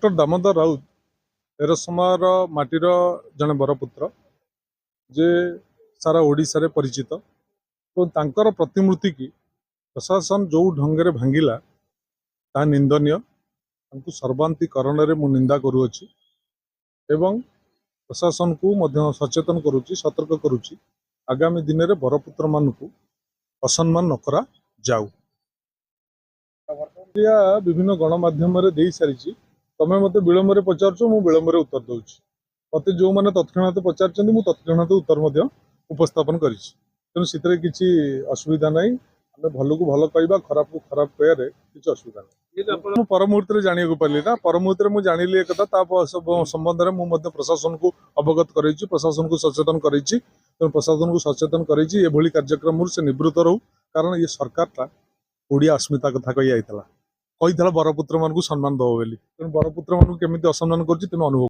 Doctor Damodar Raut एरसमार माटीर जड़े बरपुत्र जे सारा ओडिशा रे परिचित और तांकर प्रतिमूर्ति की प्रशासन जो ढंगे भांगिला ता निंदनीय सर्वांतिकरण रे मु निंदा करुछि एवं प्रशासन को मध्य सचेतन करुछि सतर्क करुछि आगामी दिन में बरपुत्र मानू असम्मान न करा जाऊ। विभिन्न गणमाध्यम दे सारी तमें मत विलम्ब पचार मु विलम्ब उत्तर दूसरी मत जो मैंने तत्क्षणात पचार मुझे तत्क्षणात उत्तर उपस्थापन कर किसी असुविधा ना आम भल को भल कह खराब को खराब कह किसी असुविधा ना पर मुहूर्त में जाना पारि ना पर मुहूर्त में जानी एक संबंध में मुझे प्रशासन को अवगत कर प्रशासन को सचेतन कर प्रशासन को सचेतन कर कार्यक्रम से निवृत्त रहू कारण ये सरकार ओडिया अस्मिता कथा कही बरपुत्र मान सम्मान दब बोली बरपुत्र मान केमी असम्मान कर अनुभव